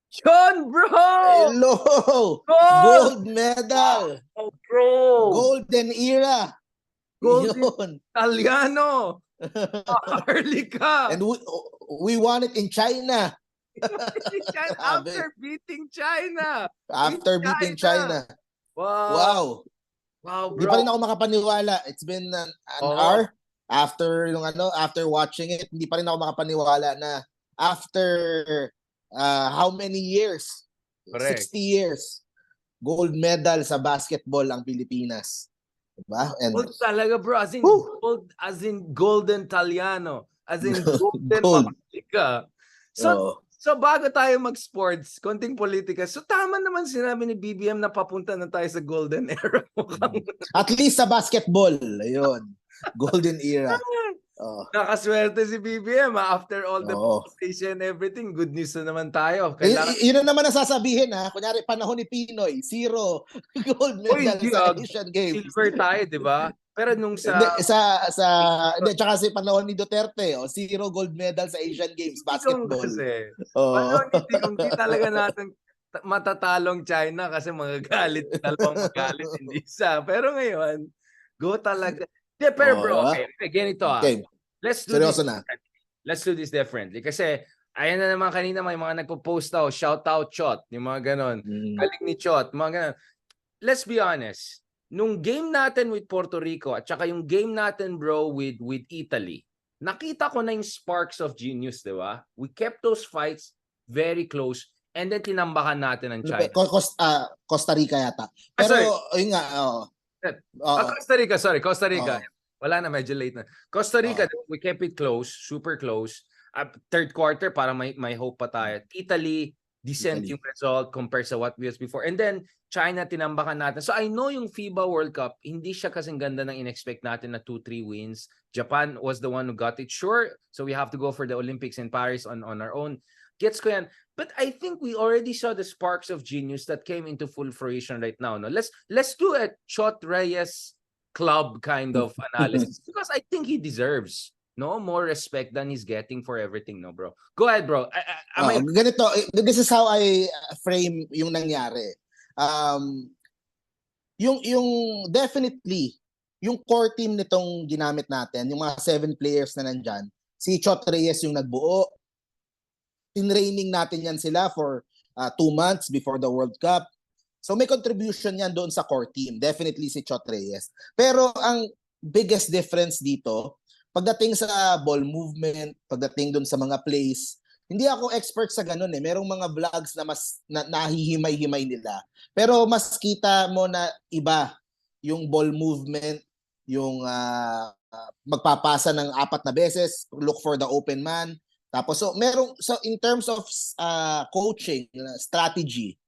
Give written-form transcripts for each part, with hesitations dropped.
Yun, bro! Hello! Gold! Gold medal! Oh, bro! Golden era! Golden Yun. Italiano! Early ka! And we won it in China. Grabe. After beating China! In After beating China! China. Wow! Wow. Wow, Di pa bro! rin ako makapaniwala. It's been an Oo, hour after watching it. Hindi pa rin ako makapaniwala na after how many years? correct. 60 years. Gold medal sa basketball ang Pilipinas. Diba? And Gold talaga, bro. whew, As in golden Italiano. As in golden gold. Maharlika. So, Oh. so bago tayo mag-sports, konting politika. So tama naman sinabi ni BBM na papunta na tayo sa golden era. Mukhang At least sa basketball. Ayun. Golden era. Oh. nakaswerte si BBM after all the Oo. policy and everything. Good news na naman tayo. Yun na naman ang sasabihin ha. Kunyari, panahon ni Pinoy, 0 gold Uy, medal hindi sa Asian Games. silver tayo, di ba? Pero nung Hindi, tsaka si panahon ni Duterte, 0 gold medal sa Asian Games, Tigong basketball. kasi. Oh. Hindi talaga natin matatalong China kasi magagalit, dalawang magalit, hindi isa. Pero ngayon, go talaga. Yeah, pero bro, Diba? okay, ganito Okay. Let's do Seryoso this na. differently. Let's do this differently. Kasi, ayan na naman kanina, may mga nagpo-post daw, shout out Chot, yung mga ganon. Galing ni Chot, mga ganon. Let's be honest. Nung game natin with Puerto Rico at saka yung game natin, bro, with Italy, nakita ko na yung sparks of genius, di ba? We kept those fights very close and then tinambakan natin ng China. Costa Rica yata. Pero, yun nga, Costa Rica. Wala na, medyo late na. Costa Rica, we kept it close, super close. Third quarter, para may hope pa tayo. Italy, decent yung result compared sa what we was before. And then, China, tinambakan natin. So, I know yung FIBA World Cup, hindi siya kasing ganda ng in-expect natin na 2-3 wins. Japan was the one who got it. Sure, so we have to go for the Olympics in Paris on our own. Gets ko yan. But I think we already saw the sparks of genius that came into full fruition right now. No? Let's do a Chot Reyes club kind of analysis because I think he deserves more respect than he's getting for everything, no, bro. Go ahead, bro. Ganito, this is how I frame yung nangyari. Yung definitely, yung core team nitong ginamit natin, yung mga 7 players na nandyan, si Chot Reyes yung nagbuo. Tinraining natin yan sila for 2 months before the World Cup. So may contribution yan doon sa core team. Definitely si Chot Reyes. Pero ang biggest difference dito, pagdating sa ball movement, pagdating doon sa mga plays, hindi ako expert sa ganun eh. Merong mga vlogs na mas nahihimay-himay nila. Pero mas kita mo na iba yung ball movement, yung magpapasa ng 4 na beses, look for the open man. Tapos so in terms of coaching, strategy,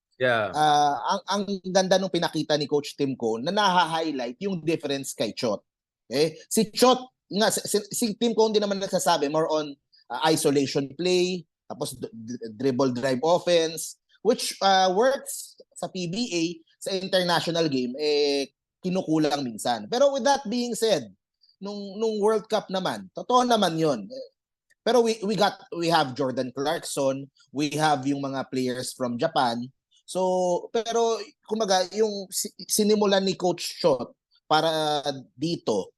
ang ganda nung pinakita ni Coach Tim Cone na naha-highlight yung difference kay Chot. Okay? Si Chot, si Tim Cone din naman nagsasabi more on isolation play, tapos dribble drive offense, which works sa PBA, sa international game, kinukulang minsan. Pero with that being said, nung World Cup naman, totoo naman yun. Pero we have Jordan Clarkson, we have yung mga players from Japan. So, pero kumbaga yung sinimulan ni Coach Chot para dito,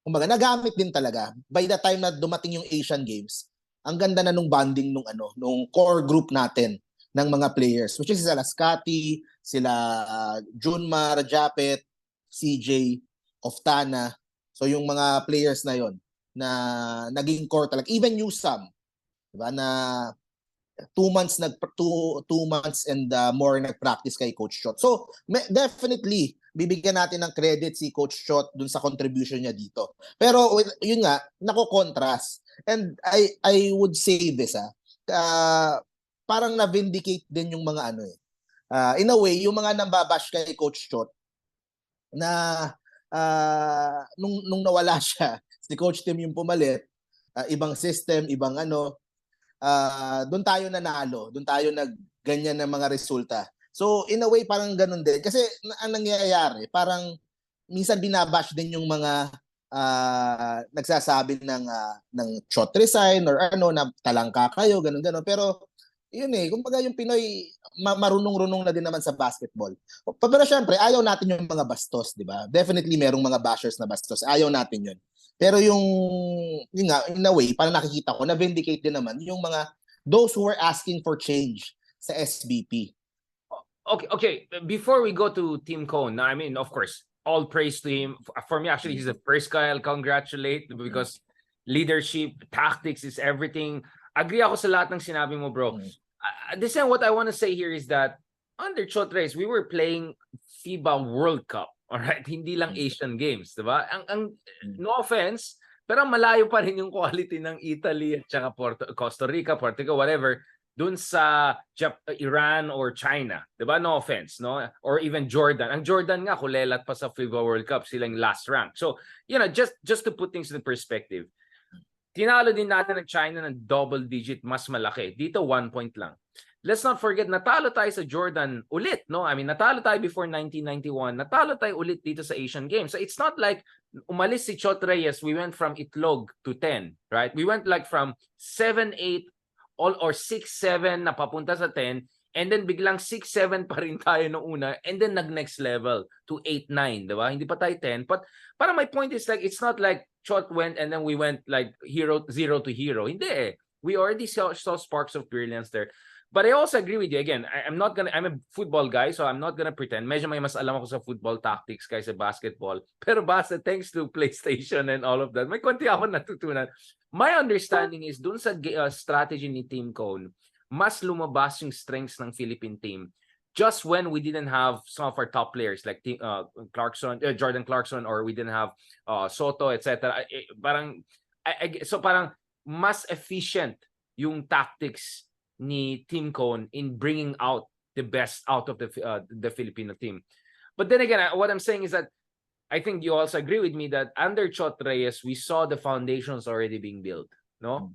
kumbaga nagamit din talaga. By the time na dumating yung Asian Games, ang ganda na nung bonding nung core group natin ng mga players, which is sila Scotty, sila Junmar, Japet, CJ, Oftana. So yung mga players na yon na naging core talaga. Even Newsam, diba, na 2 months and more nag-practice kay Coach Chot. So definitely bibigyan natin ng credit si Coach Chot dun sa contribution niya dito. Pero yun nga, nako-contrast. And I would say this parang na-vindicate din yung mga in a way, yung mga nambabash kay Coach Chot na nung nawala siya, si Coach Tim yung pumalit, ibang system, ibang doon tayo nanalo, doon tayo nagganyan ng mga resulta. So in a way parang ganun din kasi ang nangyayari parang minsan binabash din yung mga nagsasabi ng Chot resign or na talangka kayo, ganun pero yun kumbaga yung Pinoy marunong-runong na din naman sa basketball. Pero syempre, ayaw natin yung mga bastos, di ba? Definitely merong mga bashers na bastos. Ayaw natin yun. Pero yun nga, in a way, parang nakikita ko, na-vindicate din naman yung mga, those who were asking for change sa SBP. Okay. Before we go to Team Cone, I mean, of course, all praise to him. For me, actually, he's the first guy I'll congratulate because leadership, tactics is everything. Agree ako sa lahat ng sinabi mo, bro. This is what I want to say here is that under Chot Reyes, we were playing FIBA World Cup. All right, hindi lang Asian Games, 'di ba? No offense, pero malayo pa rin yung quality ng Italy at saka Costa Rica, Portugal, whatever, dun sa Iran or China, 'di ba? No offense, no? Or even Jordan. Ang Jordan nga kulelat pa sa FIBA World Cup, silang last rank. So, just to put things in perspective, tinalo din natin ng China ng double digit, mas malaki. Dito 1 point lang. Let's not forget, natalo tayo sa Jordan ulit, no? I mean, natalo tayo before 1991. Natalo tayo ulit dito sa Asian Games. So it's not like umalis si Chot Reyes, we went from itlog to 10, right? We went like from 7, 8, or 6, 7 na papunta sa 10, and then biglang 6, 7 pa rin tayo nung una, and then nag-next level to 8, 9, di ba? Hindi pa tayo 10. But para my point is like, it's not like Chot went and then we went like 0 to hero. Hindi. We already saw sparks of brilliance there. But I also agree with you. Again, I'm a football guy, so I'm not gonna pretend. Medyo may mas alam ako sa football tactics kaysa basketball. Pero basta thanks to PlayStation and all of that, may konti ako natutunan. My understanding is dun sa strategy ni Team Cone, mas lumabas yung strengths ng Philippine team just when we didn't have some of our top players like Jordan Clarkson, or we didn't have Soto, etc. So parang mas efficient yung tactics ni Team Cone in bringing out the best out of the Filipino team. But then again, what I'm saying is that I think you also agree with me that under Chot Reyes, we saw the foundations already being built, no?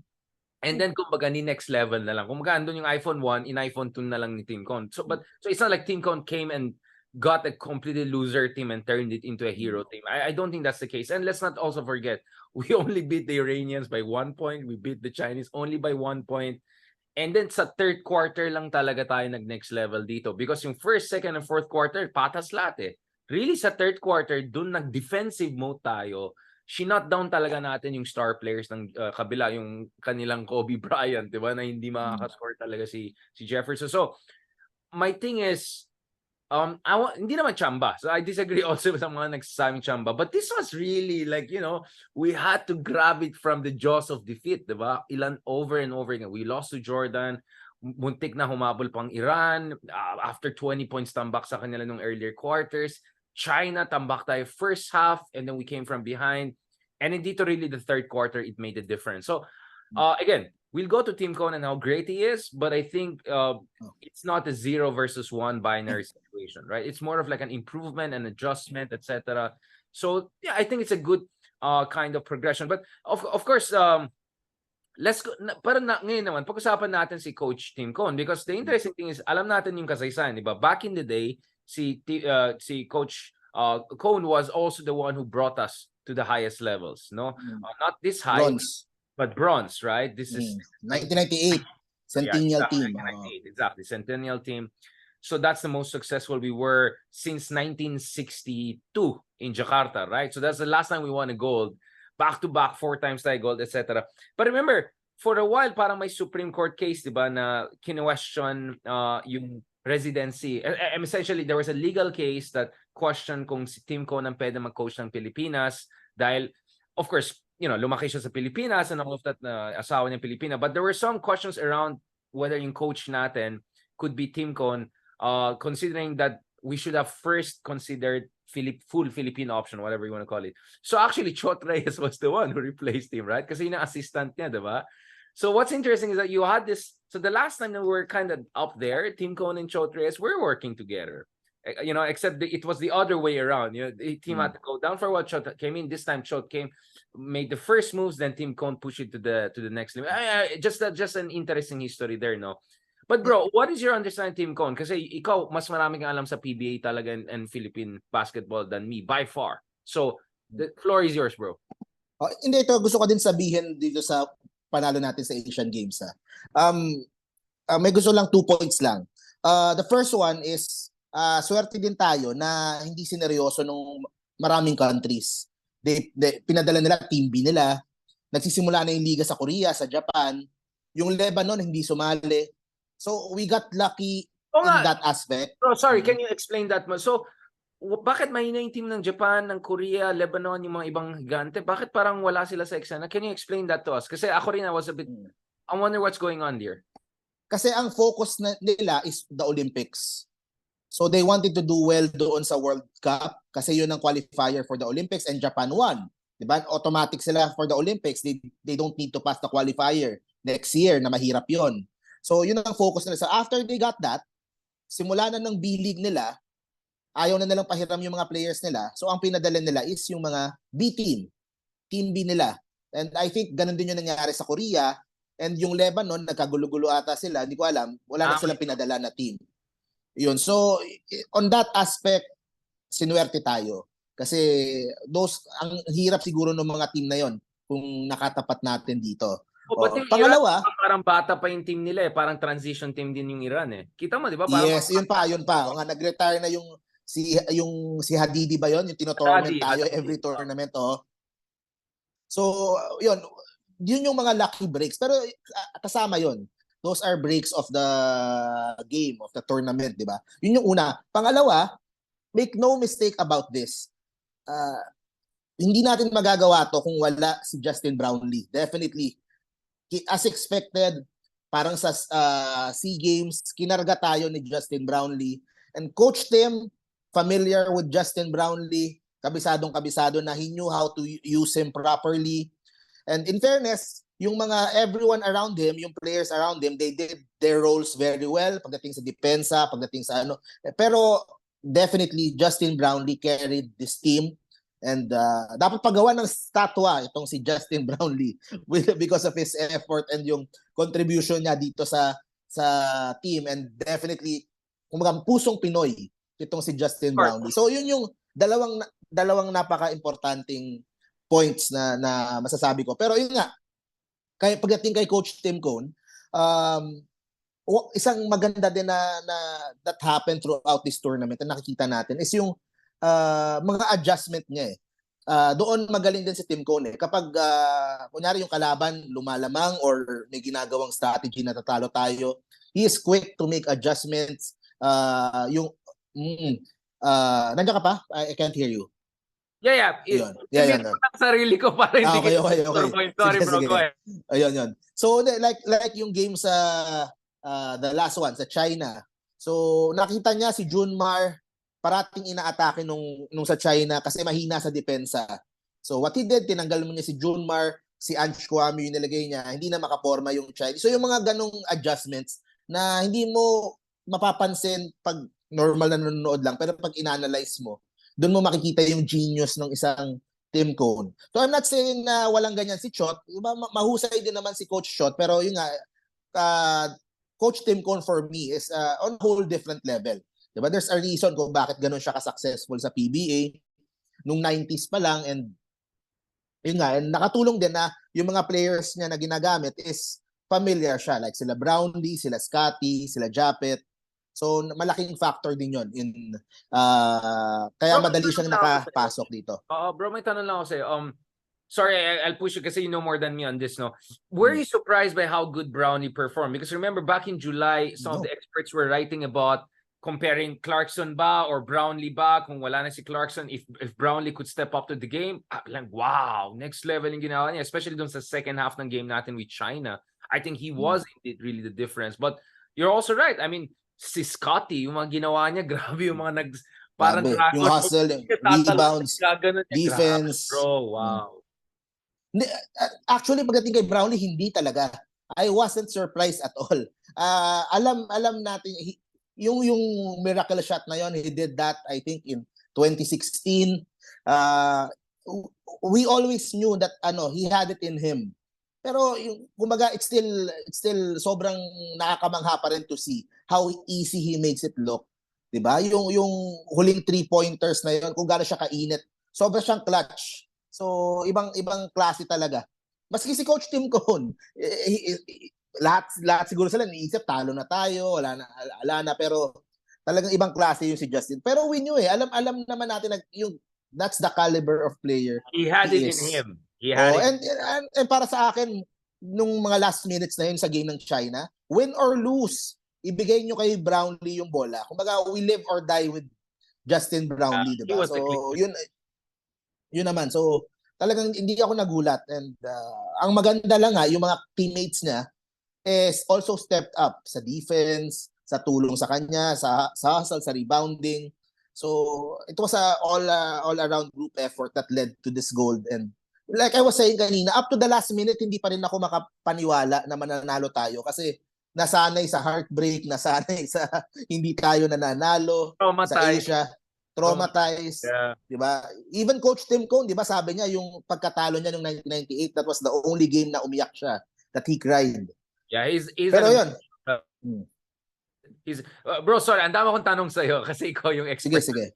And then kumbaga ni next level na lang. Kumbaga andun yung iPhone 1, in iPhone 2 na lang ni Team Cone. So it's not like Team Cone came and got a completely loser team and turned it into a hero team. I don't think that's the case. And let's not also forget, we only beat the Iranians by 1 point. We beat the Chinese only by 1 point. And then sa third quarter lang talaga tayo nag-next level dito. Because yung first, second, and fourth quarter, patas lahat Really sa third quarter, dun nag-defensive mode tayo. Shinut down talaga natin yung star players ng kabila, yung kanilang Kobe Bryant, di ba? Na hindi makakascore talaga si Jefferson. So, my thing is, hindi naman chamba. So I disagree also sa mga nagsasabing chamba. But this was really like, we had to grab it from the jaws of defeat, diba? Ilan over and over again. We lost to Jordan. Muntik na humabol pang Iran. After 20 points tambak sa kanila nung earlier quarters. China, tambak tayo first half. And then we came from behind. And dito really the third quarter, it made a difference. So, again, we'll go to Team Cone and how great he is, but I think it's not a 0 versus 1 binary situation, right? It's more of like an improvement and adjustment, etc. So yeah, I think it's a good kind of progression. But of course, let's go. Pero ngayon naman, pag-usapan natin si Coach Team Cone, because the interesting thing is, alam natin yung kasaysayan, di ba? Back in the day, si Coach Cone was also the one who brought us to the highest levels, no? Not this high. Bronze. But bronze, right? This is 1998 Centennial team. 1998, exactly, Centennial team. So that's the most successful we were since 1962 in Jakarta, right? So that's the last time we won a gold. Back to back, 4 times tayo gold, etc. But remember, for a while, parang may Supreme Court case, di ba, na kinwestiyon yung residency. Essentially, there was a legal case that questioned kung si Team Cone ang pwede mag-coach ng Pilipinas dahil, of course, lumaki siya sa Pilipinas and all of that, asawa niya Pilipina. But there were some questions around whether yung coach natin could be Team Cone, considering that we should have first considered full Filipino option, whatever you want to call it. So actually, Chot Reyes was the one who replaced him, right? Kasi yun ang assistant niya, diba? So what's interesting is that you had this, so the last time that we were kind of up there, Team Cone and Chot Reyes were working together. Except it was the other way around. The team had to go down for a while. Chot came in. This time, Chot made the first moves. Then Team Cone pushed it to the next level. Just an interesting history there, no? But bro, what is your understanding, Team Cone? Kasi ikaw mas marami kang alam sa PBA talaga and Philippine basketball than me by far. So the floor is yours, bro. Hindi, ito gusto ko din sabihin dito sa panalo natin sa Asian Games. may gusto lang 2 points lang. The first one is swerte din tayo na hindi sineryoso nung maraming countries. Pinadala nila team B nila. Nagsisimula na yung liga sa Korea, sa Japan. Yung Lebanon hindi sumali. So we got lucky Oo in nga. that aspect. Oh, sorry, can you explain that mo? So, bakit mahina yung team ng Japan, ng Korea, Lebanon, yung mga ibang higante? Bakit parang wala sila sa eksena? Can you explain that to us? Kasi ako rin, I wonder what's going on there. Kasi ang focus nila is the Olympics. So they wanted to do well doon sa World Cup kasi yun ang qualifier for the Olympics and Japan won. Diba? Automatic sila for the Olympics. They don't need to pass the qualifier next year na mahirap yon. So yun ang focus nila. So after they got that, simula na ng B-League nila, ayaw na nilang pahiram yung mga players nila. So ang pinadala nila is yung mga B-team. Team B nila. And I think ganun din yung nangyari sa Korea. And yung Lebanon, nagkagulo-gulo ata sila. Hindi ko alam. Wala na silang pinadala na team. Yun. So, on that aspect, sinuwerte tayo. Kasi ang hirap siguro ng mga team na yon kung nakatapat natin dito. Pangalawa, Iran, parang bata pa yung team nila eh. Parang transition team din yung Iran eh. Kita mo, di ba? Yes, yun pa. Nga, nag-retire na yung si Hadidi ba yon, yung tino-tournament tayo every tournament. So, yun yung mga lucky breaks. Pero kasama yon. Those are breaks of the game, of the tournament, di ba? Yun yung una. Pangalawa, make no mistake about this. Hindi natin magagawa to kung wala si Justin Brownlee. Definitely. As expected, parang sa SEA Games, kinarga tayo ni Justin Brownlee. And Coach Tim, familiar with Justin Brownlee, kabisadong-kabisado na he knew how to use him properly. And in fairness, yung everyone around him, yung players around him, they did their roles very well pagdating sa depensa, pagdating sa ano. Pero definitely Justin Brownlee carried this team and dapat pagawa ng statwa itong si Justin Brownlee because of his effort and yung contribution niya dito sa team, and definitely kumbaga pusong Pinoy itong si Justin Brownlee. So yun yung dalawang napaka-importanting points na masasabi ko. Pero yun nga, pagdating kay Coach Tim Cone, isang maganda din na that happened throughout this tournament na nakikita natin is yung mga adjustment niya eh. Doon magaling din si Tim Cone eh. Kapag kunyari yung kalaban lumalamang or may ginagawang strategy na tatalo tayo, he is quick to make adjustments. Nandiyan ka pa? I can't hear you. Yeah. Hindi ko lang sarili ko para hindi okay. Sorry bro, go ahead. Ayun. So like yung game sa the last one sa China. So nakita niya si Junmar parating inaatake nung sa China kasi mahina sa depensa. So what he did, tinanggal mo niya si Junmar, si Ange Kwame yung nilagay niya, hindi na makaporma yung China. So yung mga ganong adjustments na hindi mo mapapansin pag normal na nanonood lang, pero pag inanalyze mo, doon mo makikita yung genius ng isang Tim Cone. So I'm not saying na walang ganyan si Chot. Mahusay din naman si Coach Chot. Pero yun nga, Coach Tim Cone for me is on a whole different level. Diba? There's a reason kung bakit ganun siya ka-successful sa PBA nung 90s pa lang. And yun nga, and nakatulong din na yung mga players niya na ginagamit is familiar siya. Like sila Brownlee, sila Scotty, sila Japet. So malaking factor din yon in kaya madali siyang nakapasok dito. Bro, may tanong lang ako sa'yo. Sorry, I'll push you kasi you know more than me on this, no? Were you surprised by how good Brownlee performed? Because remember back in July, some of the experts were writing about comparing Clarkson ba or Brownlee ba, kung wala na si Clarkson, if Brownlee could step up to the game, like wow, next level yung ginawa niya, especially dun sa second half ng game natin with China. I think he was indeed really the difference. But you're also right. I mean, si Scotty, yung mga ginawa niya, grabe yung mga parang yung hustle, rebounds, defense. Bro, wow. Actually, pagdating kay Brownlee, hindi talaga. I wasn't surprised at all. Alam natin, yung miracle shot na yon, he did that, I think, in 2016. We always knew that he had it in him. Pero yung kumbaga it's still sobrang nakakamangha pa rin to see how easy he makes it look. 'Di ba? Yung huling 3-pointers na yon, kung gaano siya kainit. Sobra siyang clutch. So ibang klase talaga. Maski si Coach Tim Cone, lahat siguro sila iniisip talo na tayo, wala na, pero talagang ibang klase yung si Justin. Pero we knew alam naman natin na yung that's the caliber of player He had he it is. in him. He had it. And para sa akin, nung mga last minutes na yun sa game ng China, win or lose, ibigay nyo kay Brownlee yung bola. Kumbaga, we live or die with Justin Brownlee, He diba? was the So, yun naman. So, talagang hindi ako nagulat. And ang maganda lang yung mga teammates niya is also stepped up sa defense, sa tulong sa kanya, sa hustle, sa rebounding. So, it was a all-around group effort that led to this gold. And like I was saying kanina, up to the last minute, hindi pa rin ako makapaniwala na mananalo tayo kasi nasanay sa heartbreak, nasanay sa hindi tayo nananalo sa Asia. Traumatized. Yeah. Diba? Even Coach Tim Cone, diba, sabi niya yung pagkatalo niya noong 1998, that was the only game na umiyak siya, that he cried. Yeah, he's pero yun. Bro, sorry, ang dami akong tanong sa'yo kasi ikaw yung expert. Sige.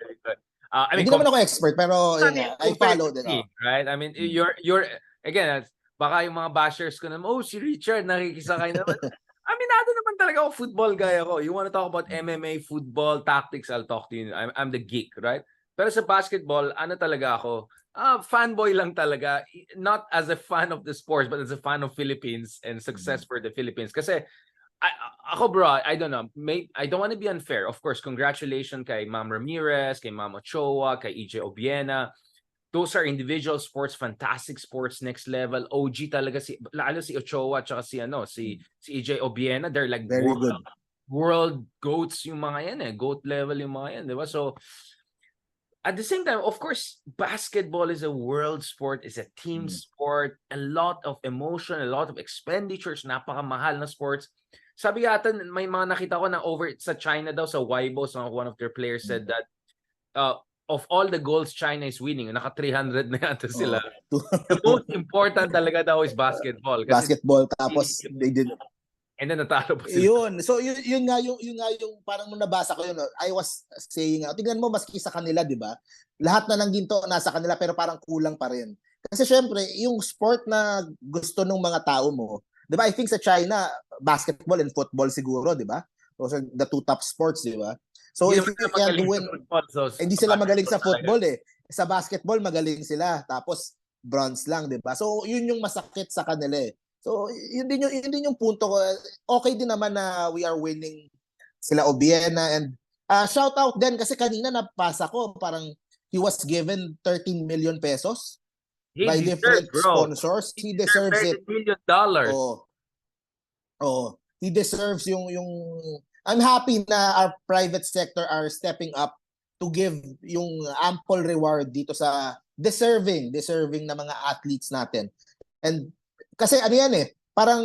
I mean, hindi naman ako expert, pero I follow din. Right? I mean, you're again, baka yung mga bashers ko naman, si Richard, nakikisakay naman. Aminado naman talaga ako, football guy ako. You want to talk about MMA, football, tactics, I'll talk to you. I'm the geek, right? Pero sa basketball, ano talaga ako? Fanboy lang talaga. Not as a fan of the sports, but as a fan of Philippines and success for the Philippines. Kasi ako bro, I don't know. I don't want to be unfair. Of course, congratulations kay Ma'am Ramirez, kay Ma'am Ochoa, kay EJ Obiena. Those are individual sports, fantastic sports, next level. OG talaga lalo si Ochoa at saka si EJ Obiena, they're like world goats yung mga yan goat level yung mga yan, di ba? So at the same time, of course, basketball is a world sport, is a team sport, a lot of emotion, a lot of expenditures, napakamahal na sports. Sabi yata, may mga nakita ko na over sa China daw, sa Weibo, so one of their players said that of all the goals China is winning, naka 300 na yata sila. The most important talaga daw is basketball. Kasi basketball, tapos they did. And then natalo pa sila. Yun. So yun nga yung parang nung nabasa ko yun, I was saying, tingnan mo maski sa kanila, di ba? Lahat na ng ginto nasa kanila pero parang kulang pa rin. Kasi syempre, yung sport na gusto ng mga tao mo, di ba? I think sa China, basketball and football siguro, di ba? Those are the two top sports, di ba? So if you can't win, hindi sila magaling sa football Sa basketball magaling sila, tapos bronze lang, 'di ba? So yun yung masakit sa kanila So yun din yung punto ko. Okay din naman na we are winning sila Obiena, and shout out din kasi kanina napasa ko, parang he was given 13 million pesos by different sponsors. He deserves it. $13 million. He deserves yung I'm happy na our private sector are stepping up to give yung ample reward dito sa deserving na mga athletes natin. And kasi ano yan parang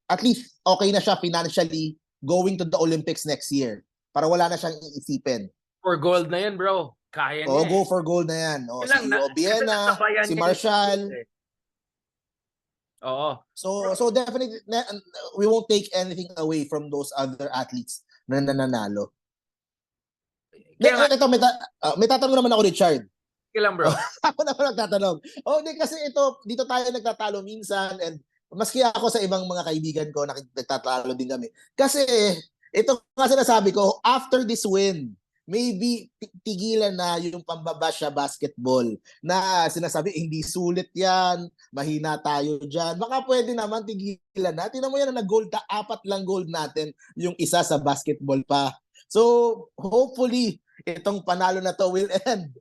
at least okay na siya financially going to the Olympics next year. Para wala na siyang iisipin. For gold na yan, bro. Kaya niya. Go for gold na yan. Si Obiena, si Marshall. Oo. So definitely we won't take anything away from those other athletes na nananalo. Ito, may tatanong naman ako, Richard. Sige lang, bro. Ako naman nagtatanong. Kasi dito tayo nagtatalo minsan, and maski ako sa ibang mga kaibigan ko nagtatalo din kami. Kasi ito nga sinasabi ko, after this win, maybe tigilan na yung pambabash sa basketball na sinasabi hindi sulit yan, mahina tayo dyan. Baka pwede naman tigilan na. Tingnan mo yan na nag-gold, 4 lang gold natin, yung isa sa basketball pa. So hopefully itong panalo na to will end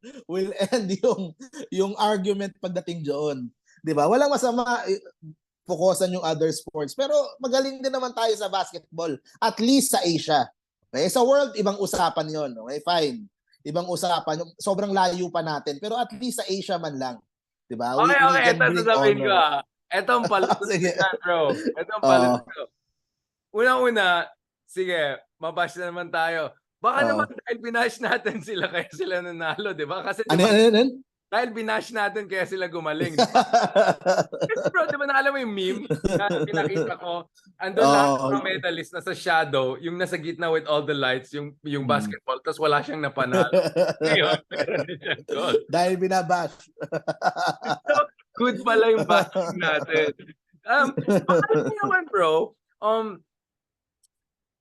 yung argument pagdating doon. 'Di ba? Walang masama fokusan yung other sports, pero magaling din naman tayo sa basketball, at least sa Asia. Okay, sa world, ibang usapan yon. Okay, fine. Ibang usapan. Sobrang layo pa natin. Pero at least sa Asia man lang. Diba? Okay. Ito sasabihin ko. Ito ang palutusan, bro. Ito ang palutusan. Una-una, sige, mabash na naman tayo. Baka naman dahil binash natin sila kaya sila nanalo, diba? Kasi dahil binash natin kaya sila gumaling. Kasi bro, diba alam mo yung meme na pinakita ko? Andun lahat ng medalist nasa shadow, yung nasa gitna with all the lights, yung basketball, tapos wala siyang napanalo. Ngayon, dahil binabash. So, good pala yung bashing natin. Pangalawa naman, bro,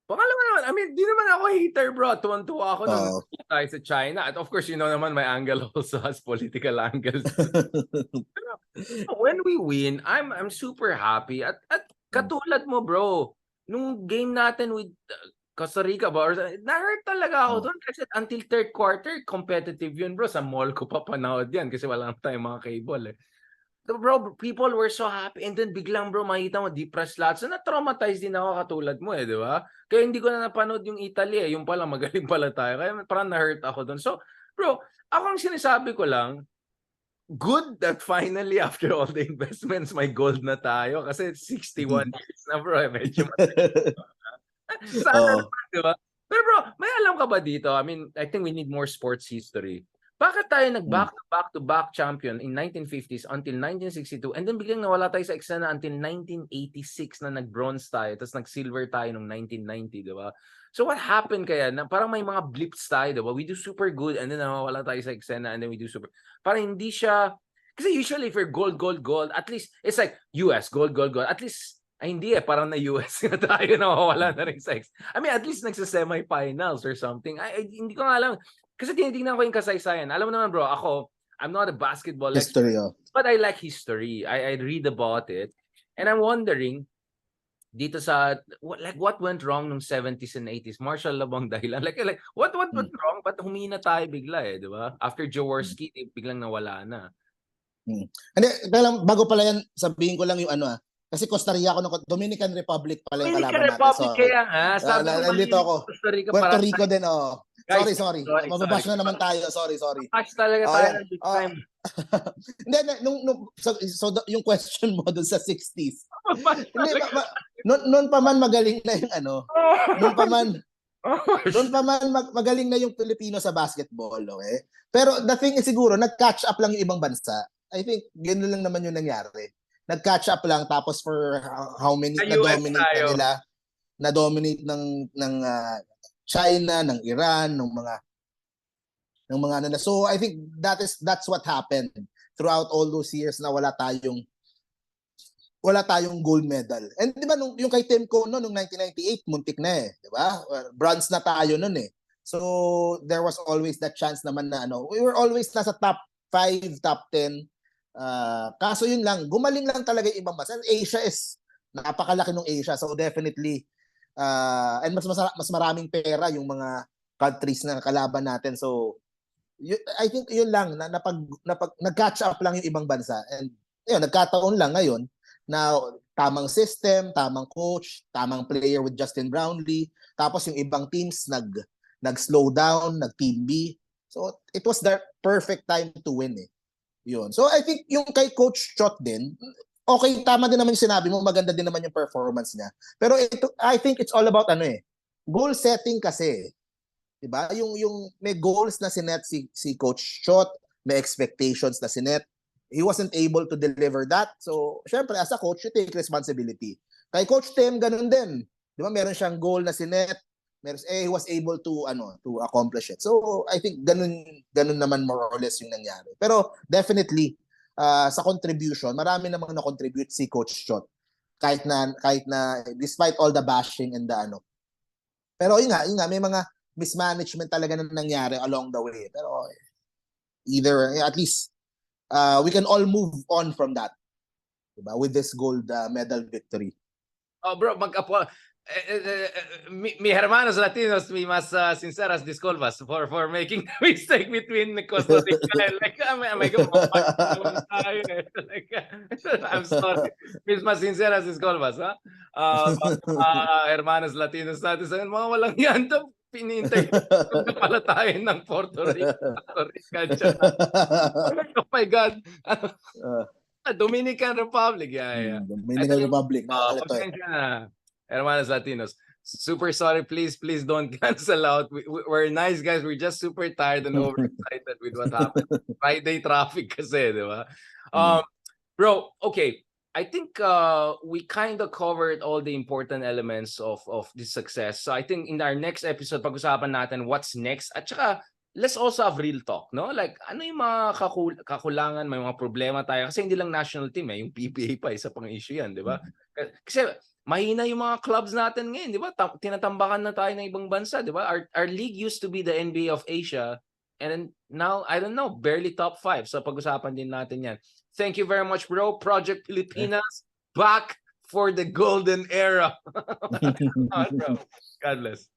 pangalawa naman, I mean, di naman ako hater, bro. Tuwan-tuwa ako nung Oo. tayo sa China. At of course, you know naman, my angle also has political angles. Pero when we win, I'm super happy. At katulad mo, bro, nung game natin with Costa Rica ba, na-hurt talaga ako doon kasi until third quarter, competitive yun, bro. Sa mall ko pa panood yan kasi wala na tayong mga cable, eh. So, bro, people were so happy and then biglang, bro, makita mo depressed lahat. So na-traumatize din ako katulad mo, di ba? Kaya hindi ko na napanood yung Italy, eh. Yung pala magaling pala tayo. Kaya parang na-hurt ako doon. So, bro, ako ang sinasabi ko lang, good that finally after all the investments may gold na tayo kasi 61 years na, bro. Medyo sana naman, di ba? Pero bro, may alam ka ba dito? I mean, I think we need more sports history. Bakit tayo nag-back-to-back champion in 1950s until 1962 and then biglang nawala tayo sa eksena until 1986 na nag-bronze tayo tapos nag-silver tayo noong 1990, di ba? So what happened kaya? Na parang may mga blips tayo, di ba? We do super good and then nawala tayo sa eksena and then we do super... Parang hindi siya... Kasi usually if you're gold, at least it's like US, gold. At least ay hindi parang na US na tayo nawawala na rin sa I mean, at least nagsa-semi-finals or something. Ay, hindi ko nga alam. Kasi tinitingnan ko yung kasaysayan. Alam mo naman, bro, ako, I'm not a basketball History, expert, but I like history. I read about it. And I'm wondering, dito sa, what went wrong nung 70s and 80s? Marshall Labang dahilan. Like what went wrong? Ba't humina tayo bigla, eh, di ba? After Jaworski, biglang nawala na. Hindi, bago pala yan, sabihin ko lang yung ano kasi Costa Rica ako, Dominican Republic pala yung Dominican kalaban Republic natin. kaya nga. Sabi ko nandito ako. Costa Rica, Puerto Rico din, Guys, sorry. Mababash na naman tayo. Sorry. Bash talaga tayo ng big time. Hindi, so yung question mo dun sa 60s. Hindi, noon pa man magaling na yung noon pa man magaling na yung Pilipino sa basketball, okay? Pero the thing is siguro, nag-catch up lang yung ibang bansa. I think, gano'n lang naman yung nangyari. Nag-catch up lang, tapos for how many, na-dominate ng China, ng Iran, ng mga ano na. So I think that's what happened throughout all those years na wala tayong gold medal. And di ba yung kay Timco nung 1998 muntik na, di ba? Bronze na tayo noon, eh. So there was always that chance naman na we were always nasa top 5, top 10. Kaso yun lang, gumaling lang talaga yung ibang bansa. Asia is napakalaki ng Asia, so definitely and mas maraming pera yung mga countries na kalaban natin. So I think yun lang na nag-catch up lang yung ibang bansa, and yun, nagkataon lang ngayon na tamang system, tamang coach, tamang player with Justin Brownlee, tapos yung ibang teams nag-slow down, nag-team B. So it was the perfect time to win, eh. Yun. So I think yung kay Coach Chot din, okay, tama din naman yung sinabi mo, maganda din naman yung performance niya. Pero I think it's all about goal setting kasi. Diba? Yung may goals na sinet si Coach Chot, may expectations na sinet. He wasn't able to deliver that. So, syempre, as a coach, you take responsibility. Kay Coach Tim, ganun din. Diba? Meron siyang goal na sinet. He was able to accomplish it. So, I think ganun naman more or less yung nangyari. Pero, definitely, sa contribution, marami namang na-contribute si Coach Chot. Kahit na despite all the bashing and the Pero yun nga, may mga mismanagement talaga na nangyari along the way. Pero either, at least, we can all move on from that. Diba? With this gold medal victory. Oh, bro, mi hermanos Latinos, mi mas sinceras disculpas for making the mistake between Costa Rica and I'm sorry. Mis mas sinceras disculpas, ha? Hermanos Latinos natin, mga walang yan to, pinintay na pala tayo ng Puerto Rica. Oh my God. Dominican Republic, yeah. Dominican Republic. Hermanos Latinos, super sorry. Please don't cancel out. We're nice guys. We're just super tired and overexcited with what happened. Friday traffic kasi, di ba? Bro, okay. I think we kind of covered all the important elements of this success. So I think in our next episode, pag-usapan natin what's next. At saka, let's also have real talk, no? Like, ano yung mga kakulangan, may mga problema tayo. Kasi hindi lang national team, yung PBA pa, isa pang issue yan, di ba? Kasi mahina yung mga clubs natin ngayon, di ba? Tinatambakan na tayo ng ibang bansa, di ba? Our league used to be the NBA of Asia, and now, I don't know, barely top 5. So pag-usapan din natin yan. Thank you very much, bro. Project Pilipinas, back for the golden era. Bro. God bless.